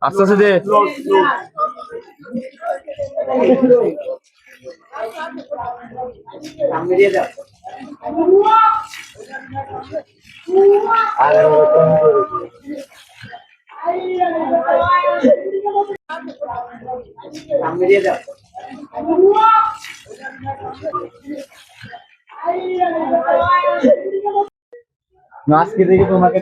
আস্তে আস্তে দে। আজকে থেকে তোমাকে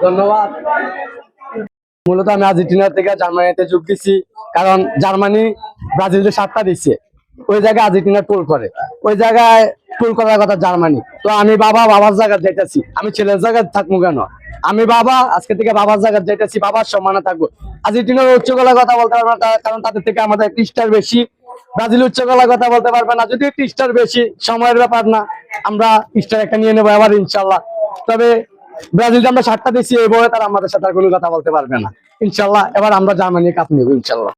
ধন্যবাদ। মূলত আমি আর্জেন্টিনা থেকে জার্মানিতে যোগ দিচ্ছি, কারণ জার্মানি ব্রাজিলকে 7টা দিচ্ছে, ওই জায়গায় আর্জেন্টিনা টোল করে, ওই জায়গায় টোল করার কথা জার্মানি। তো আমি বাবার জায়গায় যাইতেছি, আমি ছেলের জায়গায় থাকবো কেন? আমি আজকে থেকে বাবার জায়গায় যাইতেছি, বাবার সম্মানে থাকবো। আর্জেন্টিনার উচ্চ গলায় কথা বলতে পারবো না, কারণ তাদের থেকে আমাদের 1 স্টার বেশি। ব্রাজিল উচ্চ গলায় কথা বলতে পারবে না, যদি 1 স্টার বেশি, সময়ের ব্যাপার না, আমরা স্টার একটা নিয়ে নেবো আবার ইনশাল্লাহ। তবে ব্রাজিলকে আমরা 7টা দিচ্ছি, এই বয়ে তারা আমাদের সাথে আর কোনো কথা বলতে পারবে না ইনশাল্লাহ। এবার আমরা জার্মানি কাপ নেবো ইনশাল্লাহ।